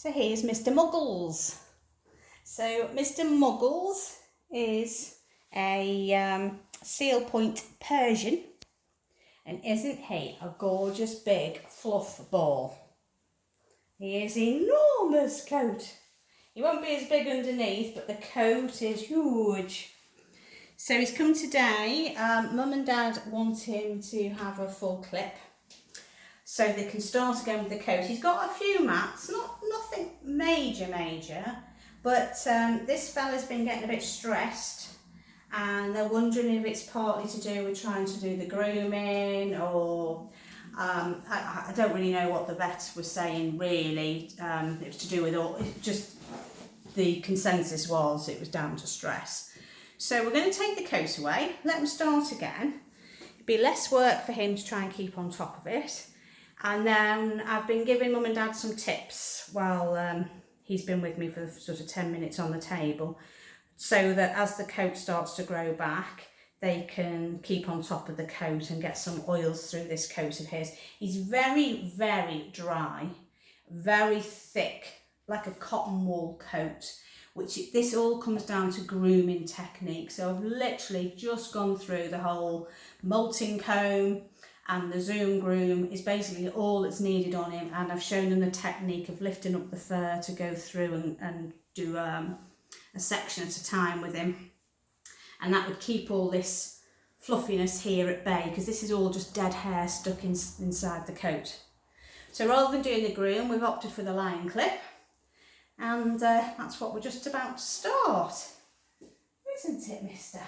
So here's Mr Muggles. So Mr Muggles is a seal point Persian, and isn't he a gorgeous big fluff ball? He is enormous coat. He won't be as big underneath, but the coat is huge. So he's come today. Mum and Dad want him to have a full clip so they can start again with the coat. He's got a few mats, nothing major, but this fella's been getting a bit stressed, and they're wondering if it's partly to do with trying to do the grooming, or I don't really know what the vet was saying really. It was to do with just the consensus was it was down to stress. So we're going to take the coat away, let him start again. It'd be less work for him to try and keep on top of it. And then I've been giving Mum and Dad some tips while he's been with me for sort of 10 minutes on the table, so that as the coat starts to grow back, they can keep on top of the coat and get some oils through this coat of his. He's very, very dry, very thick, like a cotton wool coat, which this all comes down to grooming technique. So I've literally just gone through the whole molting comb, and the Zoom groom is basically all that's needed on him, and I've shown him the technique of lifting up the fur to go through and do a section at a time with him, and that would keep all this fluffiness here at bay, because this is all just dead hair stuck inside the coat. So rather than doing the groom, we've opted for the line clip, and that's what we're just about to start, isn't it, mister?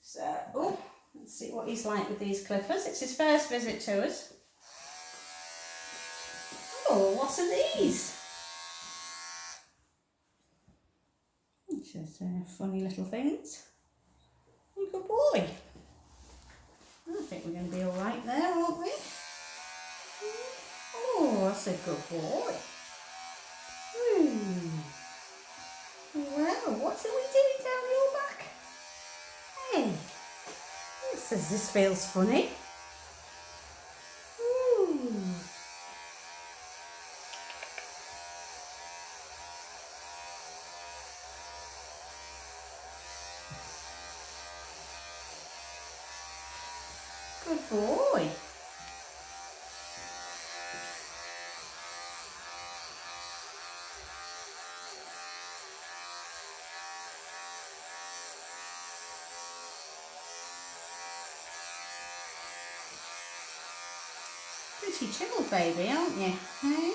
So, let's see what he's like with these clippers. It's his first visit to us. Oh, what are these? It's just funny little things. Good boy. I think we're going to be all right there, aren't we? Oh, that's a good boy. Well, what are we doing down your back? Hey. Says this feels funny. Ooh. Good boy. Pretty chilled, baby, aren't you? Hey?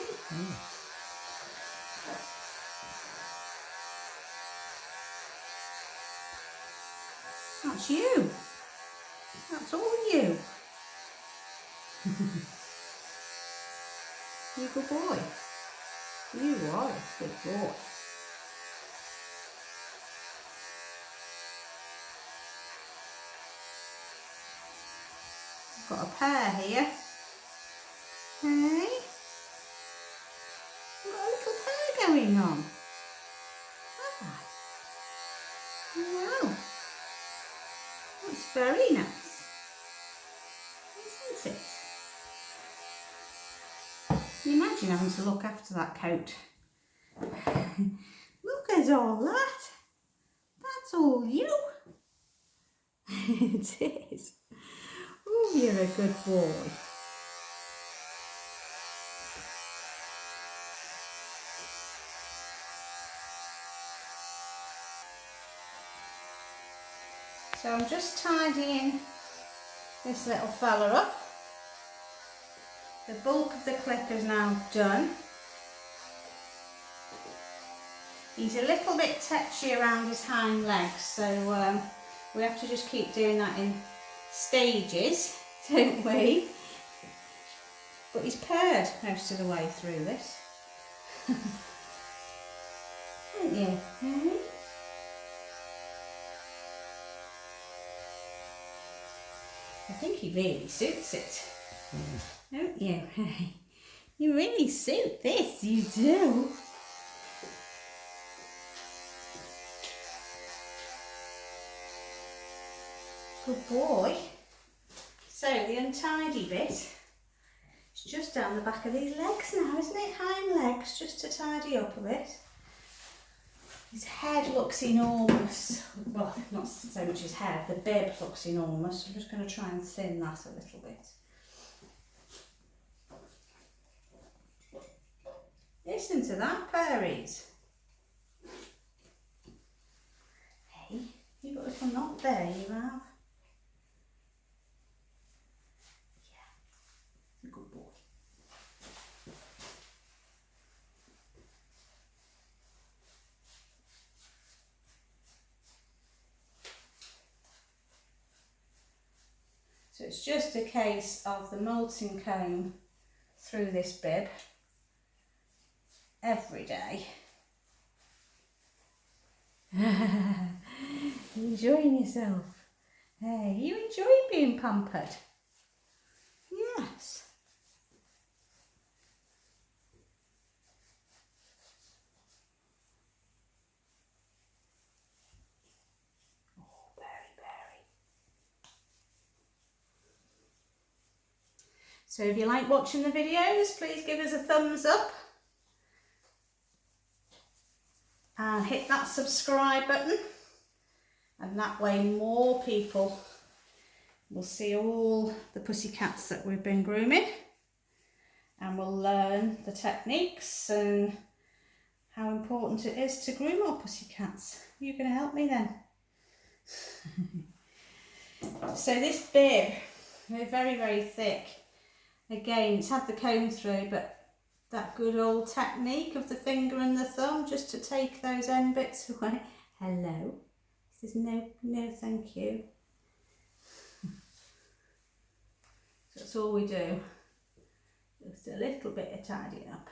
That's you. That's all you. You good boy. You are a good boy. I've got a pair here. Hey? I've got a little pair going on. Wow. That's very nice, isn't it? Can you imagine having to look after that coat? Look at all that. That's all you. It is. Oh, you're a good boy. So I'm just tidying this little fella up. The bulk of the clip is now done. He's a little bit tetchy around his hind legs, so we have to just keep doing that in stages, don't we? But he's purred most of the way through this. Don't you? Mm-hmm. I think he really suits it, don't you? You really suit this, you do. Good boy. So the untidy bit is It's just down the back of these legs now, isn't it? Hind legs, just to tidy up a bit. His head looks enormous. Well, not so much his head, the bib looks enormous. I'm just going to try and thin that a little bit. Listen to that, Fairies. Hey, you've got a little knot there, you have. Yeah, good boy. So it's just a case of the molting comb through this bib every day. You enjoying yourself? Hey, you enjoy being pampered? Yes. Oh, very. So if you like watching the videos, please give us a thumbs up. And hit that subscribe button, and that way more people will see all the pussycats that we've been grooming, and will learn the techniques and how important it is to groom our pussycats. You're going to help me then. So this bib, they're very thick. Again, it's had the comb through, but that good old technique of the finger and the thumb just to take those end bits away. Hello. He says no thank you. So that's all we do. Just a little bit of tidying up.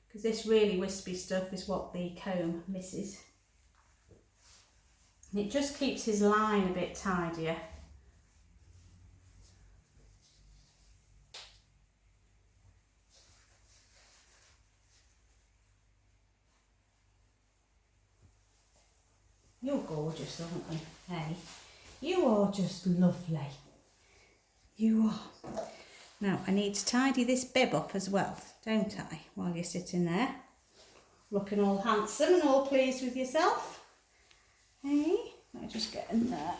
Because this really wispy stuff is what the comb misses. And it just keeps his line a bit tidier. You're gorgeous, aren't you? Hey, you are just lovely. You are. Now, I need to tidy this bib up as well, don't I? While you're sitting there, looking all handsome and all pleased with yourself. Hey, let me just get in there.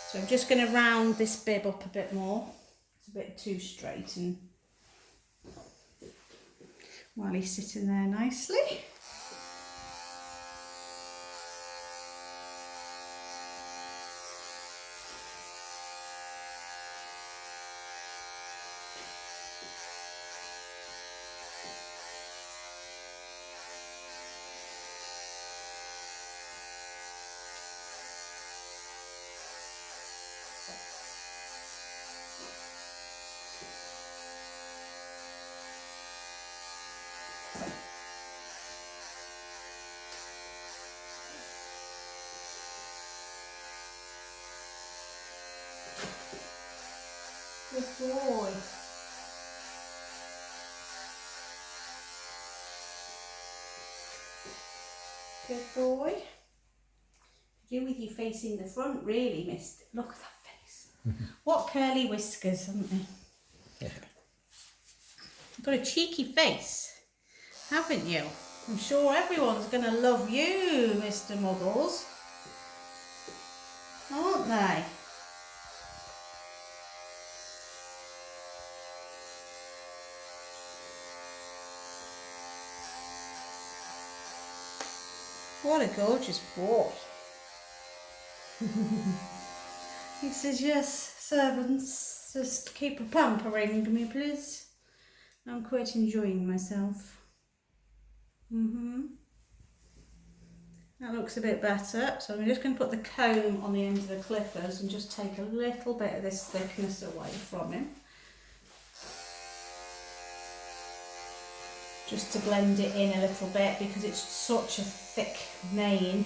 So I'm just going to round this bib up a bit more. It's a bit too straight, and while he's sitting there nicely. Good boy. Good boy. You with you facing the front, really, mister. Look at that face. What curly whiskers, haven't they? Yeah. You've got a cheeky face, haven't you? I'm sure everyone's going to love you, Mr Muggles. Aren't they? What a gorgeous boy. He says, yes, servants, just keep pampering me, please. I'm quite enjoying myself. That looks a bit better. So I'm just going to put the comb on the end of the clippers and just take a little bit of this thickness away from him. Just to blend it in a little bit because it's such a thick mane.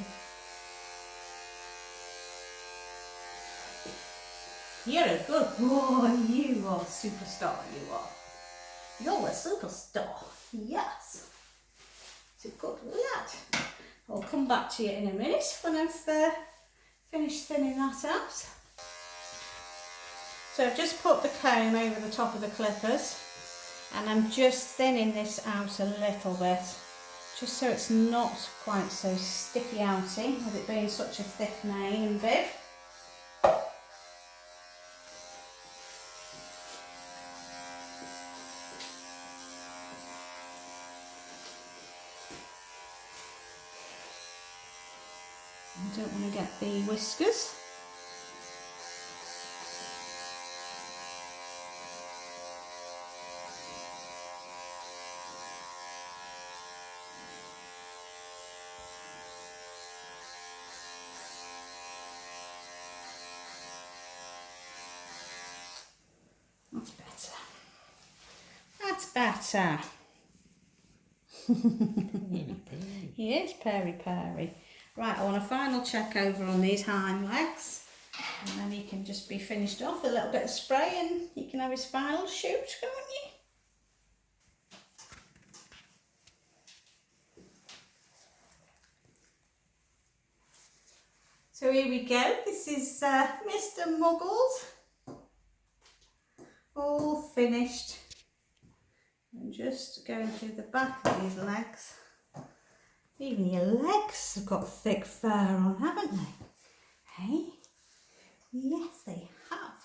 You're a good boy, you are a superstar, you are. You're a superstar. Yes, it's a good lad. I'll come back to you in a minute when I've finished thinning that out. So I've just put the comb over the top of the clippers and I'm just thinning this out a little bit, just so it's not quite so sticky outy with it being such a thick mane and bib. I don't want to get the whiskers. That's better. That's better. He is peri-peri. Right, I want a final check over on these hind legs, and then he can just be finished off with a little bit of spray and he can have his final shoot, can't you? So here we go. This is Mr Muggles. All finished. I'm just going through the back of these legs. Even your legs have got thick fur on, haven't they? Hey? Yes, they have.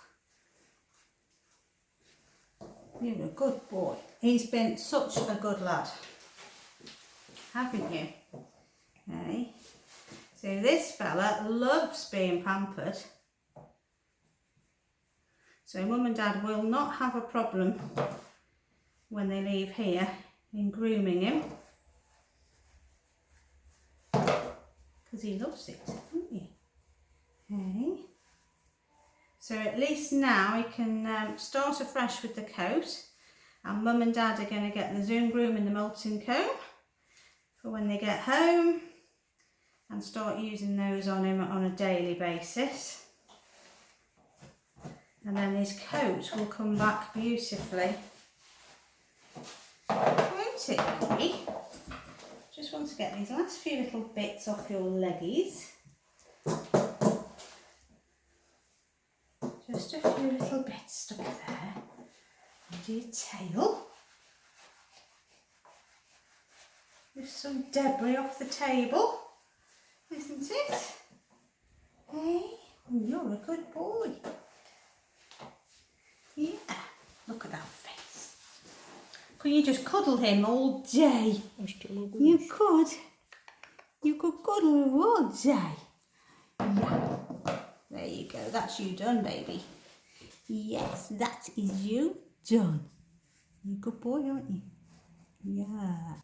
You're a good boy. He's been such a good lad, haven't you? Hey? So this fella loves being pampered. So Mum and Dad will not have a problem when they leave here in grooming him. Because he loves it, doesn't he? Okay. So at least now he can start afresh with the coat, and Mum and Dad are going to get the Zoom Groom and the molting comb for when they get home and start using those on him on a daily basis. And then his coat will come back beautifully. Won't it, baby? Just want to get these last few little bits off your leggies. Just a few little bits stuck there. And your tail. Just some debris off the table, isn't it? Hey, you're a good boy. Yeah, look at that face. Could you just cuddle him all day? You could. You could cuddle him all day. Yeah. There you go. That's you done, baby. Yes, that is you done. You're a good boy, aren't you? Yeah.